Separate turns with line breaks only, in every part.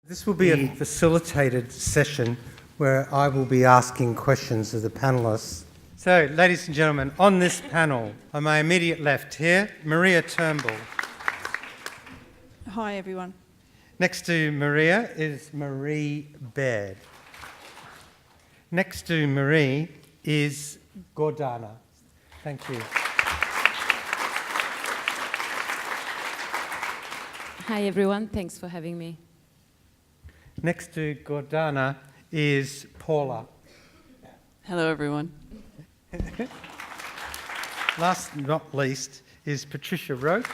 This will be a facilitated session where I will be asking questions of the panellists. So, ladies and gentlemen, on this panel, on my immediate left here, Maria Turnbull.
Hi, everyone.
Next to Maria is Marie Baird. Next to Marie is Gordana. Thank you.
Hi, everyone. Thanks for having me.
Next to Gordana is Paula.
Hello, everyone.
Last but not least is Patricia Roque.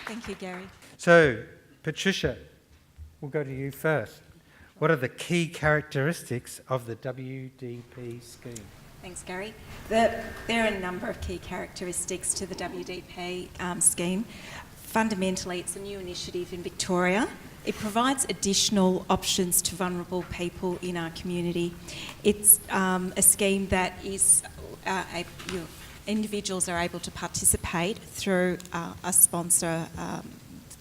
Thank you, Gary.
So, Patricia, we'll go to you first. What are the key characteristics of the WDP scheme?
Thanks, Gary. There are a number of key characteristics to the WDP scheme. Fundamentally, it's a new initiative in Victoria. It provides additional options to vulnerable people in our community. It's a scheme that is individuals are able to participate through a sponsor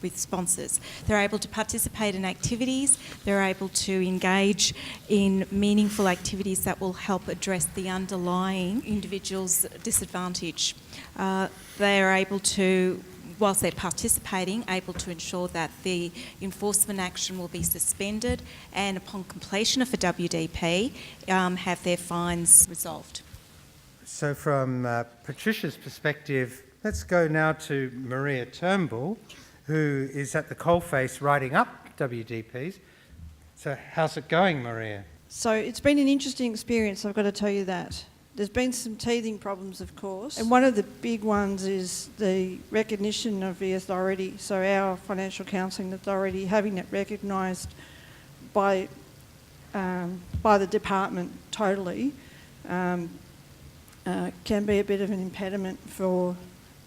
with sponsors. They're able to participate in activities, they're able to engage in meaningful activities that will help address the underlying individual's disadvantage. They're able to, whilst they're participating, able to ensure that the enforcement action will be suspended and upon completion of a WDP, have their fines resolved.
So from Patricia's perspective, let's go now to Maria Turnbull, who is at the coalface writing up WDPs. So how's it going, Maria?
So it's been an interesting experience, I've got to tell you that. There's been some teething problems, of course, and one of the big ones is the recognition of the authority, so our financial counselling authority, having it recognised by the department totally, can be a bit of an impediment for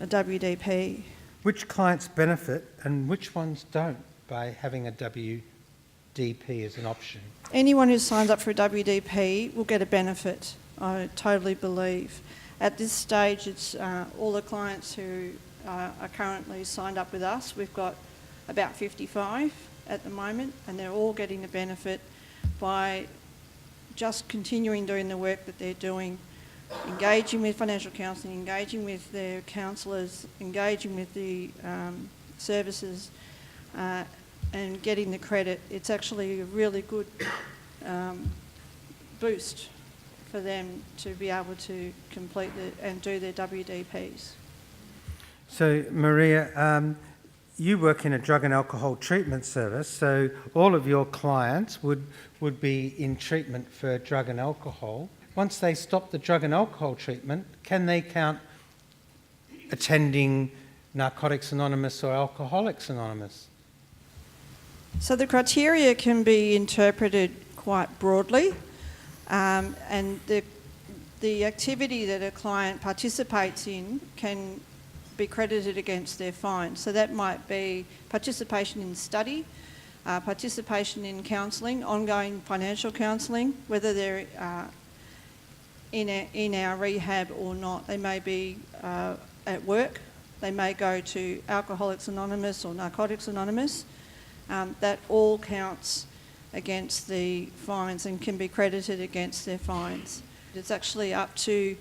a WDP.
Which clients benefit and which ones don't by having a WDP as an option?
Anyone who signs up for a WDP will get a benefit, I totally believe. At this stage, it's all the clients who are currently signed up with us. We've got about 55 at the moment, and they're all getting a benefit by just continuing doing the work that they're doing, engaging with financial counselling, engaging with their counsellors, engaging with the services, and getting the credit. It's actually a really good boost for them to be able to complete and do their WDPs.
So, Maria, you work in a drug and alcohol treatment service, so all of your clients would be in treatment for drug and alcohol. Once they stop the drug and alcohol treatment, can they count attending Narcotics Anonymous or Alcoholics Anonymous?
So the criteria can be interpreted quite broadly, and the activity that a client participates in can be credited against their fine. So that might be participation in study, participation in counselling, ongoing financial counselling, whether they're in our rehab or not. They may be at work, they may go to Alcoholics Anonymous or Narcotics Anonymous. That all counts against the fines and can be credited against their fines. It's actually up to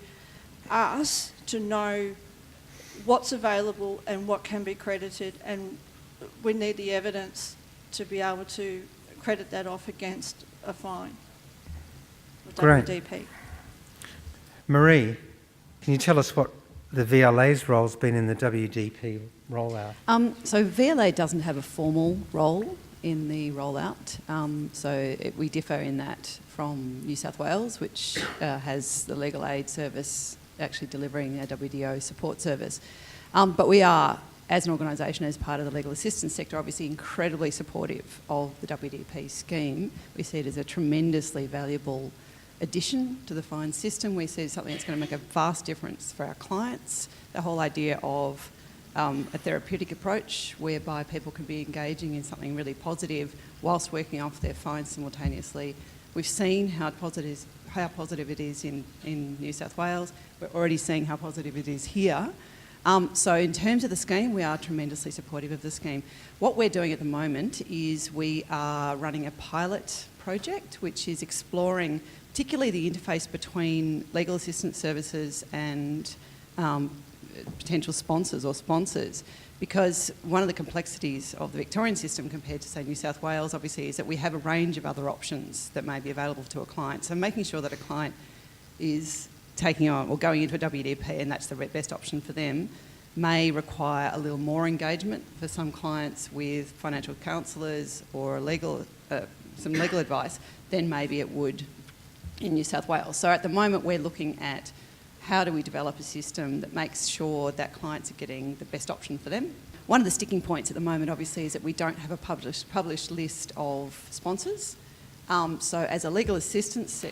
us to know what's available and what can be credited, and we need the evidence to be able to credit that off against a fine.
Great.
WDP.
Marie, can you tell us what the VLA's role's been in the WDP rollout?
So VLA doesn't have a formal role in the rollout, we differ in that from New South Wales, which has the legal aid service actually delivering our WDO support service. But we are, as an organisation, as part of the legal assistance sector, obviously incredibly supportive of the WDP scheme. We see it as a tremendously valuable addition to the fine system. We see something that's going to make a vast difference for our clients. The whole idea of a therapeutic approach whereby people can be engaging in something really positive whilst working off their fines simultaneously. We've seen how positive it is in New South Wales. We're already seeing how positive it is here. So in terms of the scheme, we are tremendously supportive of the scheme. What we're doing at the moment is we are running a pilot project which is exploring particularly the interface between legal assistance services and potential sponsors or sponsors, because one of the complexities of the Victorian system compared to, say, New South Wales, obviously, is that we have a range of other options that may be available to a client. So making sure that a client is taking on or going into a WDP and that's the best option for them may require a little more engagement for some clients with financial counsellors or some legal advice than maybe it would in New South Wales. So at the moment we're looking at how do we develop a system that makes sure that clients are getting the best option for them. One of the sticking points at the moment obviously is that we don't have a published list of sponsors. So as a legal assistance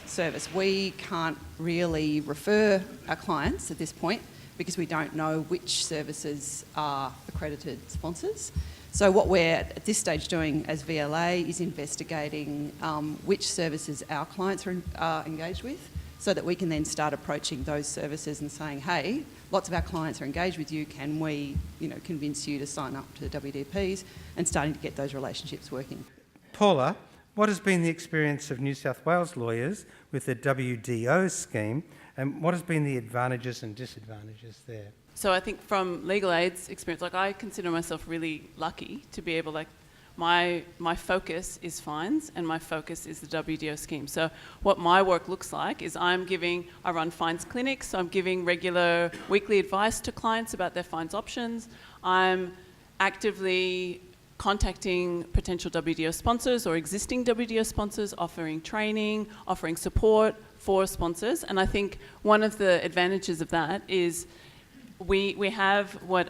service, we can't really refer our clients at this point because we don't know which services are accredited sponsors. So what we're at this stage doing as VLA is investigating which services our clients are engaged with, so that we can then start approaching those services and saying, hey, lots of our clients are engaged with you, can we convince you to sign up to the WDPs, and starting to get those relationships working.
Paula, what has been the experience of New South Wales lawyers with the WDO scheme, and what has been the advantages and disadvantages there?
So I think from legal aid's experience, I consider myself really lucky to be able, my focus is fines and my focus is the WDO scheme. So what my work looks like is I run fines clinics, so I'm giving regular weekly advice to clients about their fines options. I'm actively contacting potential WDO sponsors or existing WDO sponsors, offering training, offering support for sponsors. And I think one of the advantages of that is we have what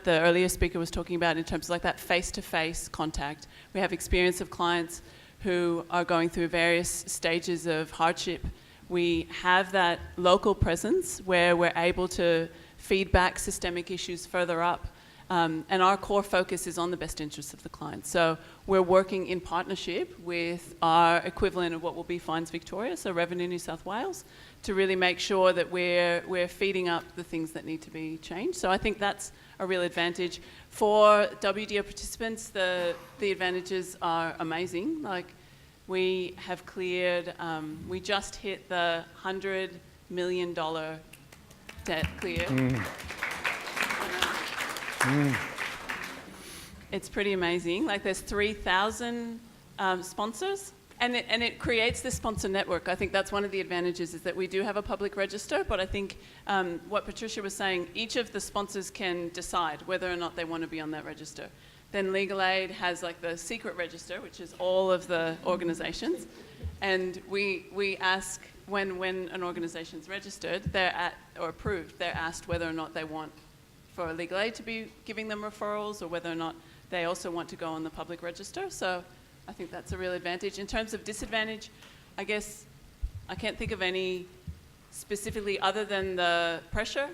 the earlier speaker was talking about in terms of that face-to-face contact. We have experience of clients who are going through various stages of hardship. We have that local presence where we're able to feed back systemic issues further up. And our core focus is on the best interests of the client. So we're working in partnership with our equivalent of what will be Fines Victoria, so Revenue New South Wales, to really make sure that we're feeding up the things that need to be changed. So I think that's a real advantage. For WDO participants, the advantages are amazing. We have cleared, we just hit the $100 million debt clear. It's pretty amazing. There's 3,000 sponsors, and it creates this sponsor network. I think that's one of the advantages, is that we do have a public register, but I think what Patricia was saying, each of the sponsors can decide whether or not they want to be on that register. Then Legal Aid has the secret register, which is all of the organisations, and we ask when an organisation's registered, or approved, they're asked whether or not they want for Legal Aid to be giving them referrals, or whether or not they also want to go on the public register. So I think that's a real advantage. In terms of disadvantage, I guess I can't think of any specifically other than the pressure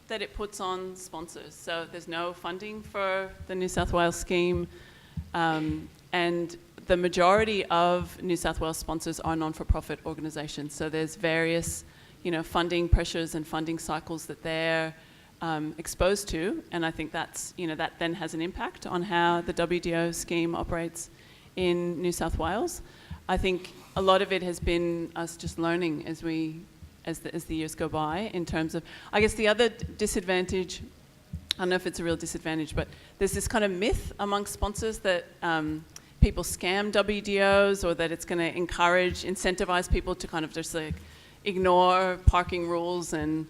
that it puts on sponsors. So there's no funding for the New South Wales scheme, and the majority of New South Wales sponsors are non-for-profit organisations. So there's various, funding pressures and funding cycles that they're exposed to, and I think that's, that then has an impact on how the WDO scheme operates in New South Wales. I think a lot of it has been us just learning as the years go by, in terms of, I guess the other disadvantage, I don't know if it's a real disadvantage, but there's this kind of myth amongst sponsors that people scam WDOs, or that it's going to incentivize people to kind of just ignore parking rules and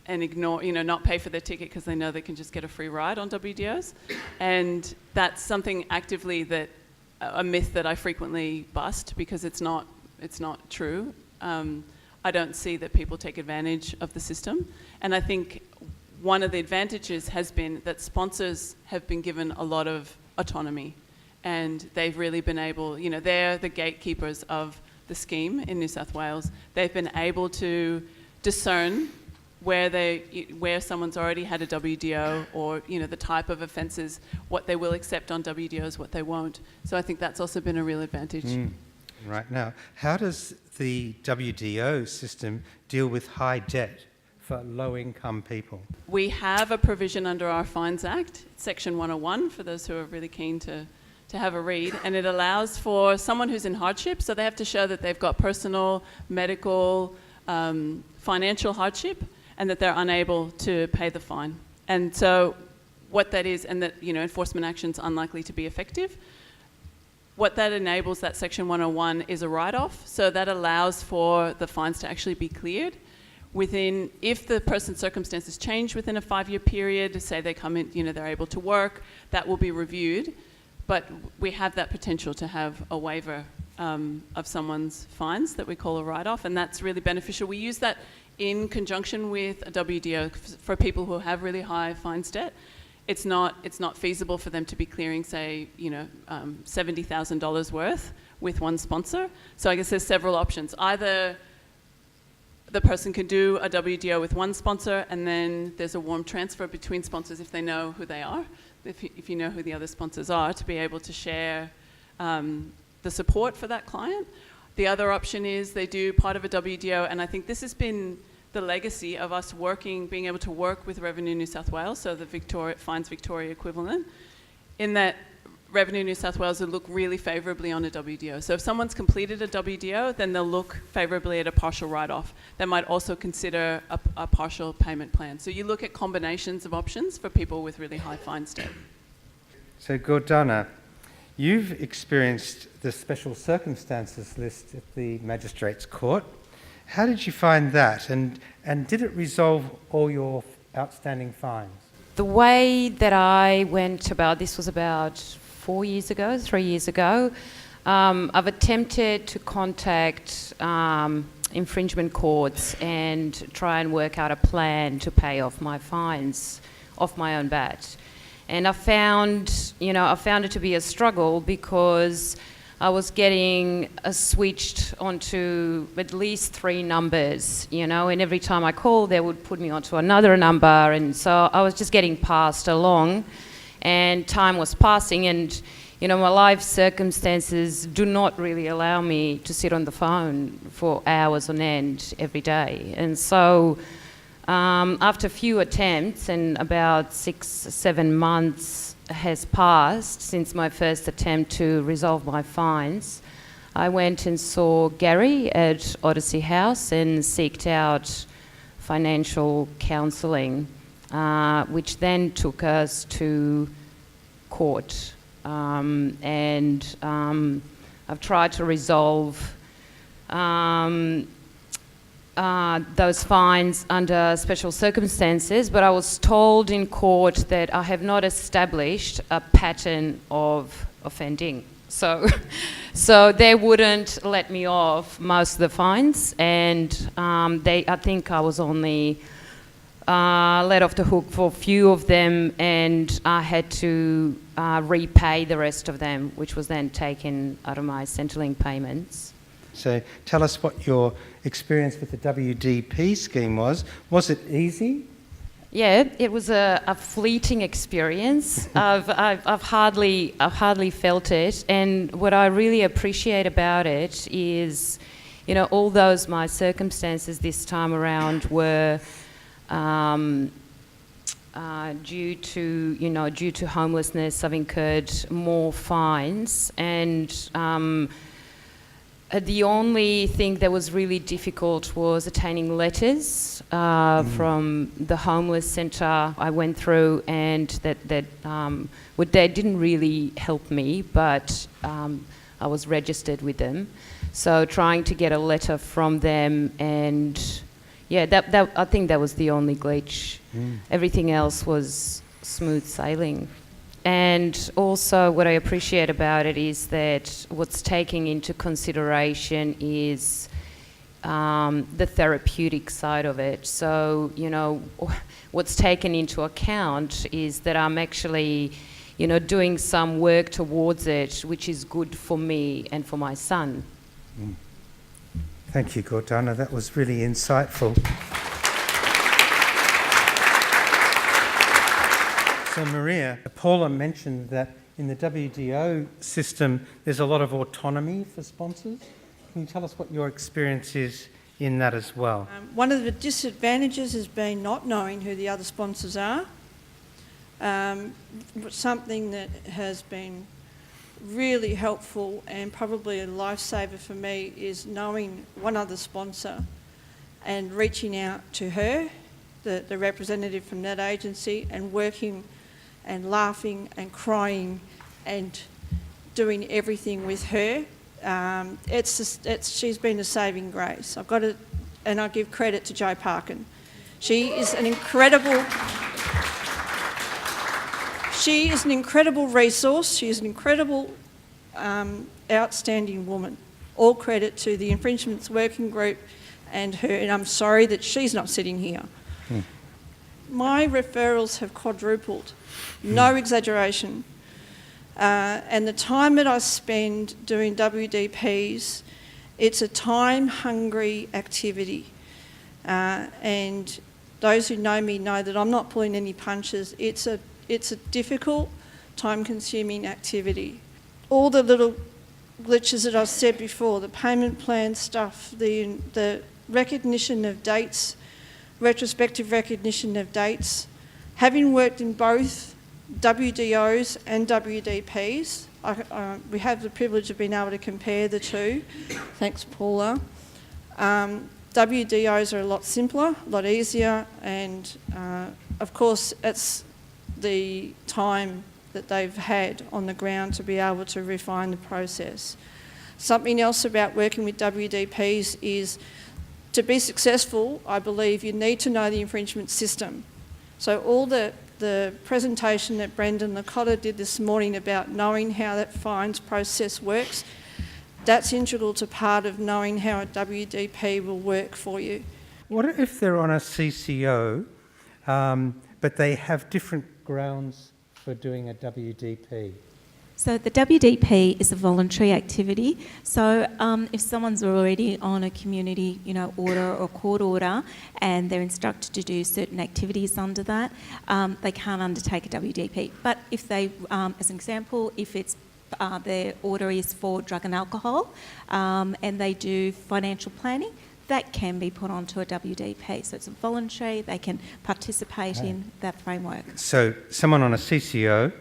ignore, not pay for their ticket because they know they can just get a free ride on WDOs. And that's something actively a myth that I frequently bust, because it's not true. I don't see that people take advantage of the system. And I think one of the advantages has been that sponsors have been given a lot of autonomy, and they've really been able, they're the gatekeepers of the scheme in New South Wales. They've been able to discern where someone's already had a WDO, or the type of offences, what they will accept on WDOs, what they won't. So I think that's also been a real advantage. Right.
Now, how does the WDO system deal with high debt for low-income people?
We have a provision under our Fines Act, Section 101, for those who are really keen to have a read, and it allows for someone who's in hardship, so they have to show that they've got personal, medical, financial hardship, and that they're unable to pay the fine. And so what that is, and that enforcement action's unlikely to be effective, what that enables, that Section 101, is a write-off, so that allows for the fines to actually be cleared within, if the person's circumstances change within a 5-year period, say they come in, they're able to work, that will be reviewed. But we have that potential to have a waiver of someone's fines that we call a write-off, and that's really beneficial. We use that in conjunction with a WDO for people who have really high fines debt. It's not feasible for them to be clearing, say, $70,000 worth with one sponsor. So I guess there's several options. Either the person can do a WDO with one sponsor, and then there's a warm transfer between sponsors if they know who they are. If you know who the other sponsors are, to be able to share the support for that client. The other option is they do part of a WDO, and I think this has been the legacy of us being able to work with Revenue New South Wales, so the Fines Victoria equivalent, in that Revenue New South Wales will look really favourably on a WDO. So if someone's completed a WDO, then they'll look favourably at a partial write-off. They might also consider a partial payment plan. So you look at combinations of options for people with really high fines debt.
So Gordana, you've experienced the special circumstances list at the Magistrates Court. How did you find that, and did it resolve all your outstanding fines?
The way that I went about this was about 3 years ago. I've attempted to contact infringement courts and try and work out a plan to pay off my fines off my own bat. And I found it to be a struggle because I was getting switched onto at least 3 numbers, and every time I called, they would put me onto another number, and so I was just getting passed along, and time was passing, and my life circumstances do not really allow me to sit on the phone for hours on end every day. And so after a few attempts, and about 6-7 months has passed since my first attempt to resolve my fines, I went and saw Gary at Odyssey House and seeked out financial counselling, which then took us to court. And I've tried to resolve those fines under special circumstances, but I was told in court that I have not established a pattern of offending. So they wouldn't let me off most of the fines, and I think I was only let off the hook for a few of them, and I had to repay the rest of them, which was then taken out of my Centrelink payments.
So tell us what your experience with the Wdp scheme was. Was it easy?
Yeah, it was a fleeting experience. I've hardly felt it, and what I really appreciate about it is, all those my circumstances this time around were due to homelessness. I've incurred more fines, and the only thing that was really difficult was attaining letters from the homeless centre I went through, and that didn't really help me, but I was registered with them. So trying to get a letter from them, and that I think that was the only glitch. Everything else was smooth sailing. And also what I appreciate about it is that what's taken into consideration is the therapeutic side of it. So, what's taken into account is that I'm actually, doing some work towards it, which is good for me and for my son.
Thank you, Gordana. That was really insightful. So Maria, Paula mentioned that in the WDO system there's a lot of autonomy for sponsors. Can you tell us what your experience is in that as well.
One of the disadvantages has been not knowing who the other sponsors are. Something that has been really helpful and probably a lifesaver for me is knowing one other sponsor and reaching out to her, the representative from that agency, and working and laughing and crying and doing everything with her. She's been a saving grace. And I give credit to Jo Parkin. She is an incredible resource. She is an incredible, outstanding woman. All credit to the Infringements Working Group and her, and I'm sorry that she's not sitting here. My referrals have quadrupled, no exaggeration. And the time that I spend doing WDPs, it's a time-hungry activity. And those who know me know that I'm not pulling any punches. It's a difficult, time-consuming activity. All the little glitches that I've said before, the payment plan stuff, the recognition of dates, retrospective recognition of dates, having worked in both WDOs and WDPs, we have the privilege of being able to compare the two. Thanks, Paula. WDOs are a lot simpler, a lot easier, and of course it's the time that they've had on the ground to be able to refine the process. Something else about working with WDPs is to be successful, I believe you need to know the infringement system. So all the presentation that Brendan Lacotta did this morning about knowing how that fines process works, that's integral to part of knowing how a WDP will work for you.
What if they're on a CCO, but they have different grounds for doing a WDP?
So the WDP is a voluntary activity. So if someone's already on a community, order or court order, and they're instructed to do certain activities under that, they can't undertake a WDP. But if they, as an example, if it's their order is for drug and alcohol, and they do financial planning, that can be put onto a WDP. So it's a voluntary, they can participate in that framework.
So someone on a CCO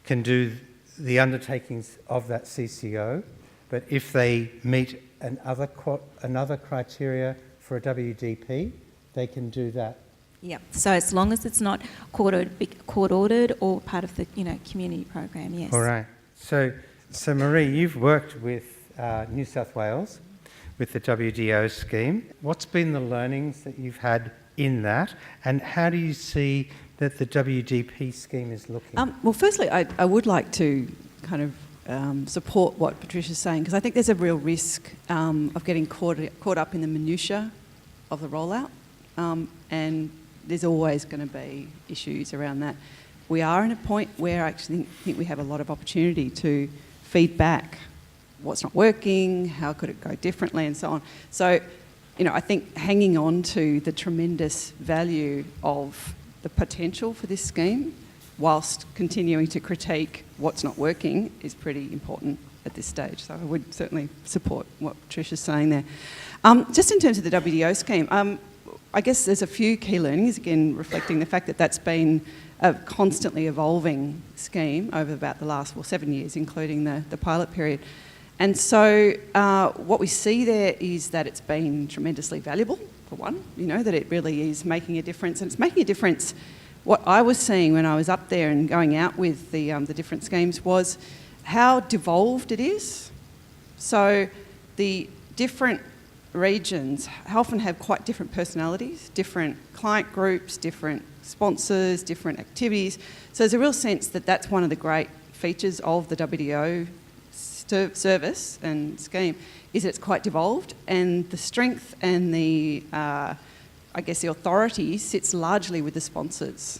can do the undertakings of that CCO, but if they meet another criteria for a WDP, they can do that.
Yeah. So as long as it's not court ordered or part of the community program, yes.
All right. So Marie, you've worked with New South Wales with the WDO scheme. What's been the learnings that you've had in that, and how do you see that the WDP scheme is looking?
Well, firstly, I would like to kind of support what Patricia's saying, because I think there's a real risk of getting caught up in the minutiae of the rollout, and there's always going to be issues around that. We are in a point where I actually think we have a lot of opportunity to feed back what's not working, how could it go differently, and so on. So, I think hanging on to the tremendous value of the potential for this scheme whilst continuing to critique what's not working is pretty important at this stage. So I would certainly support what Patricia's saying there. Just in terms of the WDO scheme, I guess there's a few key learnings, again reflecting the fact that that's been a constantly evolving scheme over about the last 7 years, including the pilot period. And so what we see there is that it's been tremendously valuable, for one, that it really is making a difference. And it's making a difference. What I was seeing when I was up there and going out with the different schemes was how devolved it is. So the different regions often have quite different personalities, different client groups, different sponsors, different activities. So there's a real sense that that's one of the great features of the WDO service and scheme, is it's quite devolved, and the strength and the authority sits largely with the sponsors.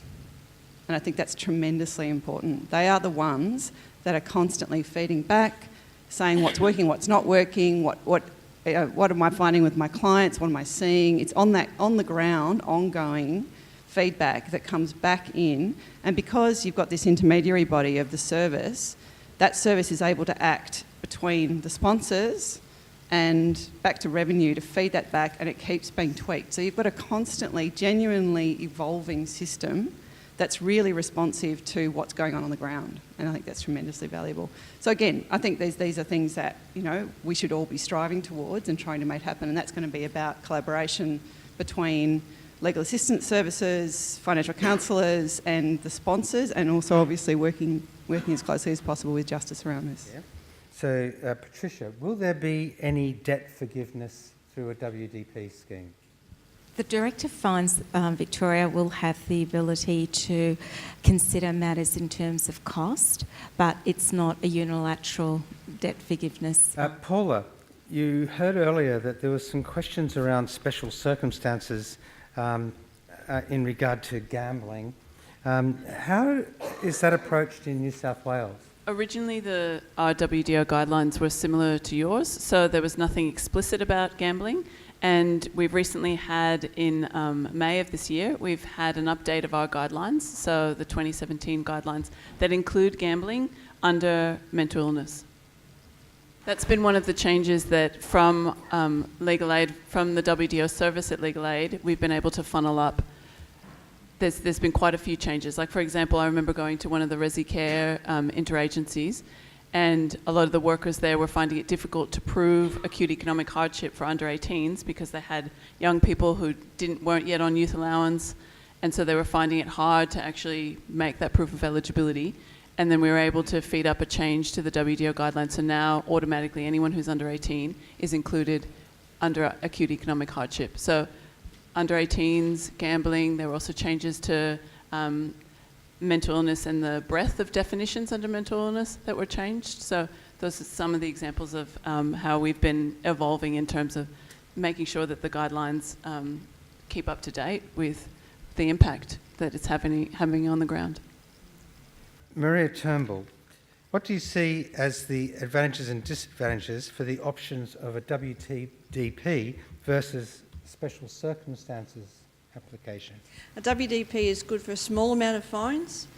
And I think that's tremendously important. They are the ones that are constantly feeding back, saying what's working, what's not working, what am I finding with my clients, what am I seeing. It's on the ground, ongoing feedback that comes back in, and because you've got this intermediary body of the service, that service is able to act between the sponsors and back to revenue to feed that back, and it keeps being tweaked. So you've got a constantly, genuinely evolving system that's really responsive to what's going on the ground, and I think that's tremendously valuable. So again, I think these are things that, you know, we should all be striving towards and trying to make happen, and that's going to be about collaboration between legal assistance services, financial counsellors and the sponsors, and also obviously working as closely as possible with justice around this.
Yeah. So, Patricia, will there be any debt forgiveness through a WDP scheme?
The Director of Fines Victoria will have the ability to consider matters in terms of cost, but it's not a unilateral debt forgiveness.
Paula, you heard earlier that there were some questions around special circumstances in regard to gambling. How is that approached in New South Wales?
Originally, our WDO guidelines were similar to yours, so there was nothing explicit about gambling. And we've recently had, in May of this year, we've had an update of our guidelines, so the 2017 guidelines, that include gambling under mental illness. That's been one of the changes that from legal aid, from the WDO service at legal aid, we've been able to funnel up. There's been quite a few changes. Like, for example, I remember going to one of the Resi Care interagencies, and a lot of the workers there were finding it difficult to prove acute economic hardship for under 18s because they had young people who weren't yet on youth allowance, and so they were finding it hard to actually make that proof of eligibility. And then we were able to feed up a change to the WDO guidelines, so now automatically anyone who's under 18 is included under acute economic hardship. So under 18s, gambling, there were also changes to mental illness and the breadth of definitions under mental illness that were changed. So those are some of the examples of how we've been evolving in terms of making sure that the guidelines keep up to date with the impact that it's having on the ground.
Maria Turnbull, what do you see as the advantages and disadvantages for the options of a WDP versus special circumstances application?
A WDP is good for a small amount of fines.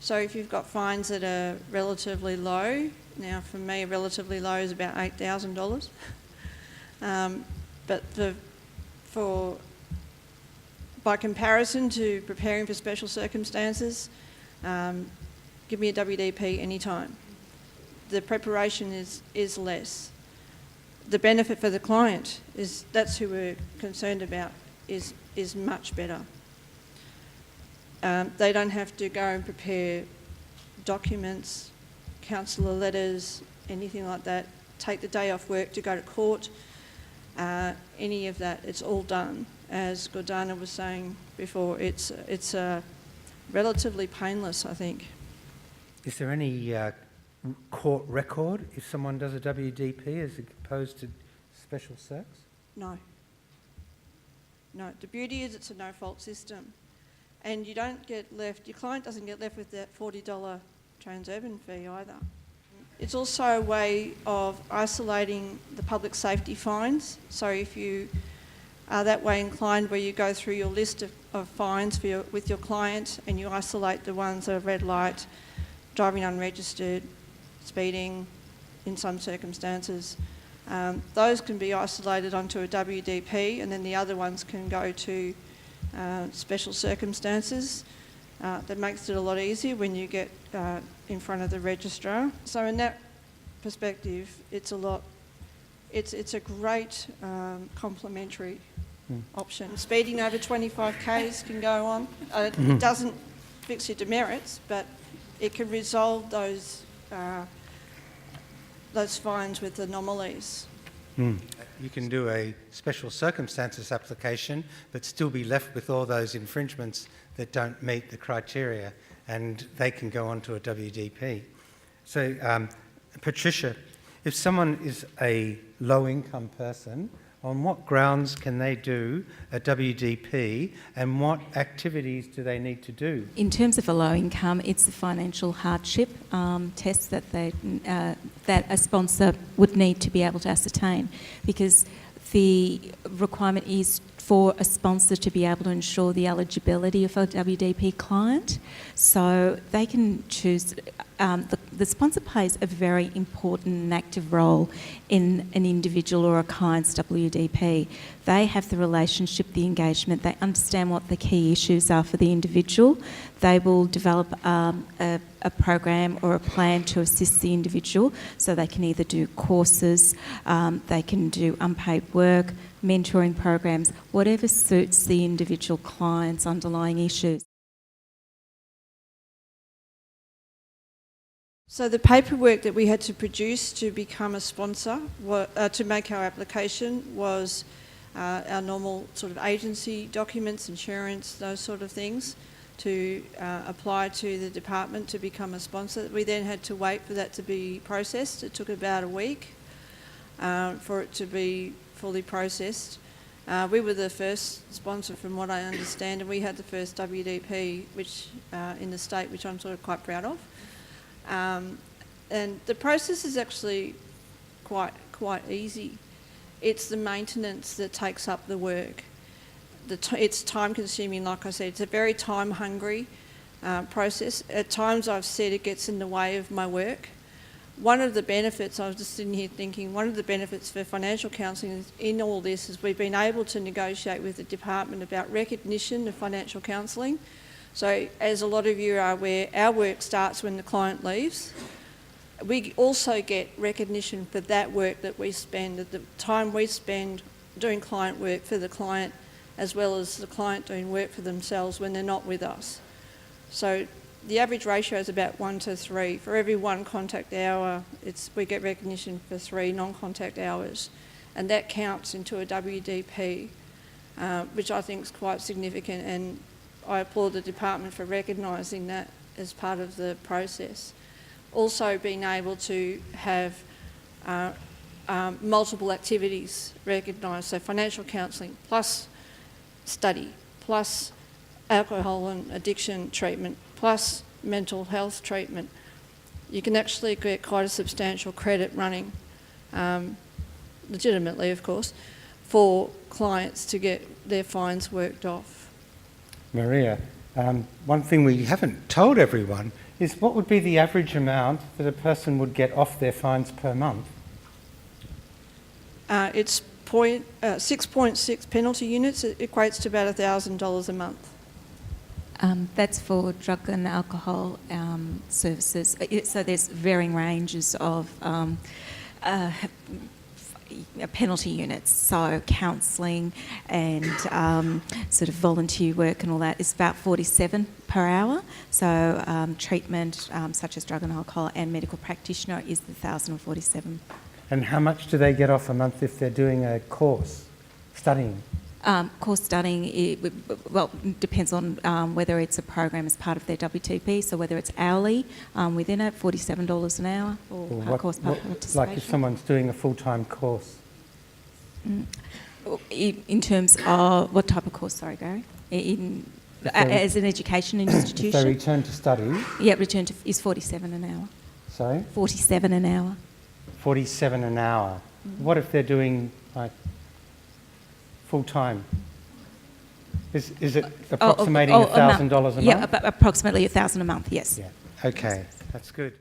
So if you've got fines that are relatively low, now for me relatively low is about $8,000. But by comparison to preparing for special circumstances, give me a WDP anytime. The preparation is less. The benefit for the client that's who we're concerned about, is much better. They don't have to go and prepare documents, counsellor letters, anything like that, take the day off work to go to court, any of that. It's all done. As Gordana was saying before, it's relatively painless, I think.
Is there any court record if someone does a WDP as opposed to special circs?
No. No, the beauty is it's a no-fault system. And your client doesn't get left with that $40 Transurban fee either. It's also a way of isolating the public safety fines. So if you are that way inclined where you go through your list of fines with your client and you isolate the ones that are red light, driving unregistered, speeding in some circumstances, those can be isolated onto a WDP, and then the other ones can go to special circumstances. That makes it a lot easier when you get in front of the registrar. So in that perspective, it's a great complementary option. Speeding over 25 k's can go on. It doesn't fix your demerits, but it can resolve those fines with anomalies.
You can do a special circumstances application but still be left with all those infringements that don't meet the criteria, and they can go on to a WDP. So, Patricia, if someone is a low-income person, on what grounds can they do a WDP, and what activities do they need to do?
In terms of a low income, it's the financial hardship test that that a sponsor would need to be able to ascertain, because the requirement is for a sponsor to be able to ensure the eligibility of a WDP client. So they can choose, the sponsor plays a very important and active role in an individual or a client's WDP. They have the relationship, the engagement, they understand what the key issues are for the individual. They will develop a program or a plan to assist the individual, so they can either do courses, they can do unpaid work, mentoring programs, whatever suits the individual client's underlying issues.
So the paperwork that we had to produce to become a sponsor, to make our application, was our normal sort of agency documents, insurance, those sort of things, to apply to the department to become a sponsor. We then had to wait for that to be processed. It took about a week for it to be fully processed. We were the first sponsor, from what I understand, and we had the first WDP which in the state, which I'm sort of quite proud of. And the process is actually quite easy. It's the maintenance that takes up the work. It's time consuming, like I said. It's a very time hungry process. At times I've said it gets in the way of my work. One of the benefits, I was just sitting here thinking, one of the benefits for financial counselling in all this is we've been able to negotiate with the department about recognition of financial counselling. So as a lot of you are aware, our work starts when the client leaves. We also get recognition for that work that we spend, the time we spend doing client work for the client, as well as the client doing work for themselves when they're not with us. So the average ratio is about 1 to 3. For every 1 contact hour, we get recognition for 3 non-contact hours. And that counts into a WDP, which I think is quite significant, and I applaud the department for recognising that as part of the process. Also being able to have multiple activities recognised, so financial counselling plus study, plus alcohol and addiction treatment, plus mental health treatment. You can actually get quite a substantial credit running, legitimately of course, for clients to get their fines worked off.
Maria, one thing we haven't told everyone is what would be the average amount that a person would get off their fines per month?
It's 6.6 penalty units. It equates to about $1,000 a month.
That's for drug and alcohol services. So there's varying ranges of penalty units. So counselling and sort of volunteer work and all that is about 47 per hour. So treatment such as drug and alcohol and medical practitioner is the 1,047.
And how much do they get off a month if they're doing a course, studying?
Course studying, depends on whether it's a program as part of their WTP, so whether it's hourly within it, $47 an hour, or course participation.
Like if someone's doing a full-time course?
In terms of what type of course, sorry, Gary? As an education institution?
If they return to study?
Yeah, return to is 47 an hour.
Sorry?
47 an hour.
47 an hour. What if they're doing like full-time? Is it approximating $1,000 a month?
Yeah, approximately $1,000 a month, yes.
Yeah. Okay, that's good.